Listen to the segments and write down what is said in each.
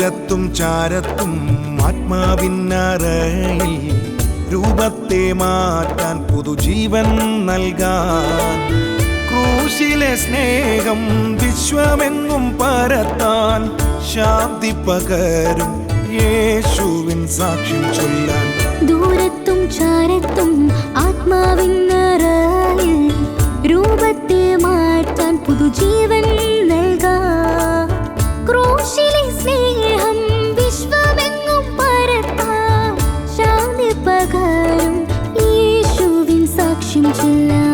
ദൂരത്തും ചാരത്തും ആത്മാവിന്നറയിൽ രൂപത്തെ മാറ്റാൻ പുതുജീവൻ നൽകാൻ ക്രൂശിലെ സ്നേഹം വിശ്വമെങ്ങും പരത്താൻ ശാന്തി പകരും യേശുവിൻ സാക്ഷ്യം ചൊല്ലാൻ ദൂരത്തും ചാരത്തും ആത്മാവിന്നറയിൽ രൂപത്തെ മാറ്റാൻ പുതുജീവൻ നൽകാൻ ക്രൂശിലെ സ്നേഹം വിശ്വമെങ്ങും പരത്താൻ ശാന്തി പകരും യേശുവിൻ സാക്ഷ്യം ചൊല്ലാൻ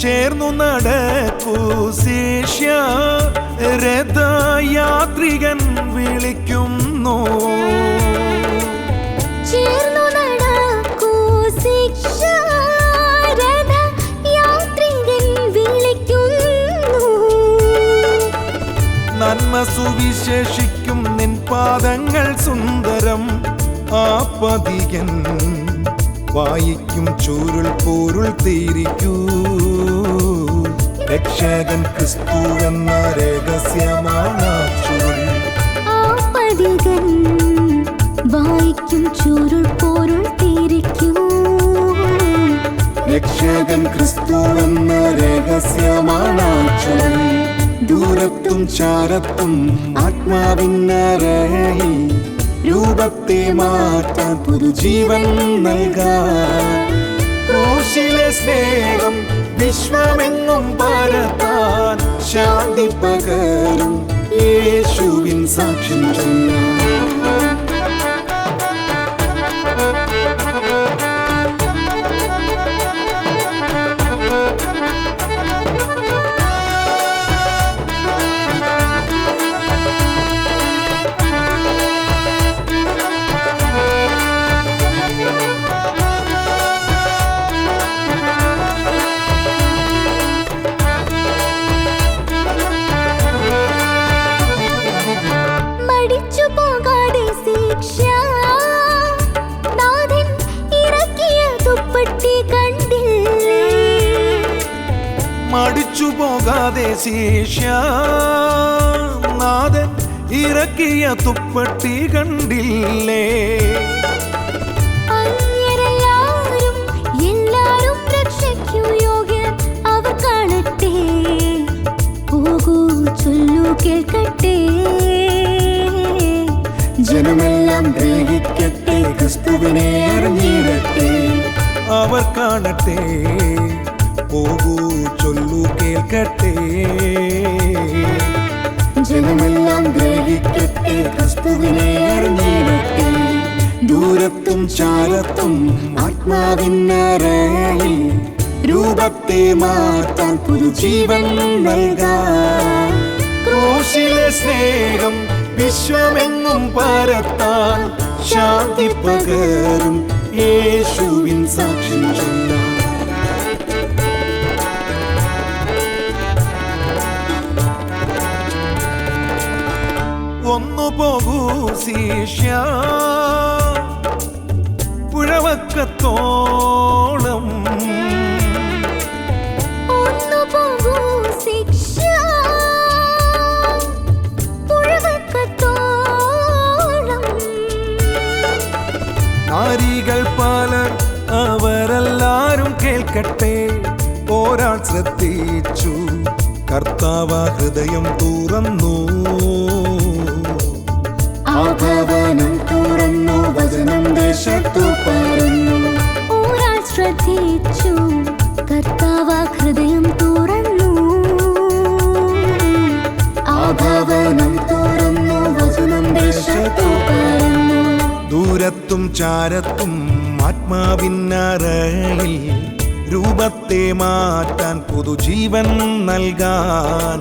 ചേർന്നു നടക്കൂ ശിഷ്യ രഥയാത്രികൻ വിളിക്കുന്നു ചേർന്നു നടക്കൂ ശിഷ്യ രഥയാത്രികൻ വിളിക്കുന്നു നന്മ സുവിശേഷിക്കും നിൻ പാദങ്ങൾ സുന്ദരം ആപതികൻ വായിക്കും ചൂരുൾ പോരുൾ തീരിക്കൂ രക്ഷകൻ ക്രിസ്തു എന്ന രഹസ്യമാണ് ചുരുൾ ആപതികൻ വായിക്കും ചൂരുൾ പോരുൾ തീരിക്കൂ രക്ഷകൻ ക്രിസ്തു എന്ന രഹസ്യമാണ് ചുരുൾ ദൂരത്തും ചാരത്തും ആത്മാവിന്നറയിൽ രൂപത്തെ മാറ്റാൻ പുതുജീവൻ നൽകാൻ ക്രൂശിലെ സ്നേഹം വിശ്വമെങ്ങും പരത്താൻ ശാന്തി പകരും യേശുവിൻ സാക്ഷ്യം ചൊല്ലാൻ മടിച്ചു പോകാതെ ശിഷ്യനാഥൻ ഇറക്കിയ തുപ്പട്ടി കണ്ടില്ലേ എല്ലാരും രക്ഷയ്ക്കു യോഗ്യർ അവർ കാണട്ടെ പോകൂ ചൊല്ലു കേൾക്കട്ടെ ജനമെല്ലാം ഗ്രഹിക്കട്ടെ ക്രിസ്തുവിനെ അറിഞ്ഞിടട്ടെ അവർ കാണട്ടെ പോകൂ ചൊല്ലു കേൾക്കട്ടെ ജനമെല്ലാം ഗ്രഹിക്കട്ടെ ക്രിസ്തുവിനെ അറിഞ്ഞിടട്ടെ ദൂരത്തും ചാരത്തും ആത്മാവിന്നറയിൽ രൂപത്തെ മാറ്റാൻ പുതുജീവൻ നൽകാൻ ക്രൂശിലെ സ്നേഹം വിശ്വമെങ്ങും പരത്താൻ ശാന്തി പകരും യേശുവിൻ സാക്ഷ്യം ചൊല്ലാൻ ഒന്നു പോകൂ ശിഷ്യ പുഴവക്കത്തോളം ഒന്നു പോകൂ ശിഷ്യ പുഴവക്കത്തോളം നാരികൾ പലർ അവരെല്ലാരും കേൾക്കട്ടെ ഒരാൾ ശ്രദ്ധിച്ചു കർത്താവ് ഹൃദയം തുറന്നു ഭവനം തുറന്നു വചനം ദേശത്തു പരന്നു ഒരാൾ ശ്രദ്ധിച്ചു കർത്താവ് ഹൃദയം തുറന്നു ആ ഭവനം തുറന്നു വചനം ദേശത്തു പരന്നു ദൂരത്തും ചാരത്തും ആത്മാവിന്നറയിൽ രൂപത്തെ മാറ്റാൻ പുതുജീവൻ നൽകാൻ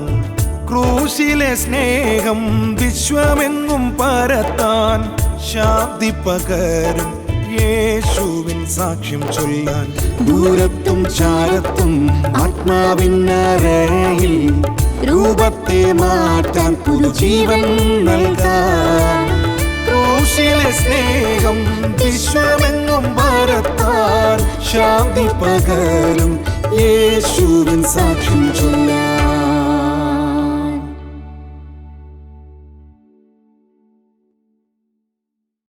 ക്രൂശിലെ സ്നേഹം വിശ്വമെങ്ങും പരത്താൻ ശാന്തി പകരും യേശുവിൻ സാക്ഷ്യം ചൊല്ലാൻ ദൂരത്തും ചാരത്തും ആത്മാവിന്നരയിൽ രൂപത്തെ മാറ്റാൻ പുതുജീവൻ നൽകാൻ ക്രൂശിലെ സ്നേഹം വിശ്വമെങ്ങും പരത്താൻ ശാന്തി പകരും യേശുവിൻ സാക്ഷ്യം ചൊല്ലാൻ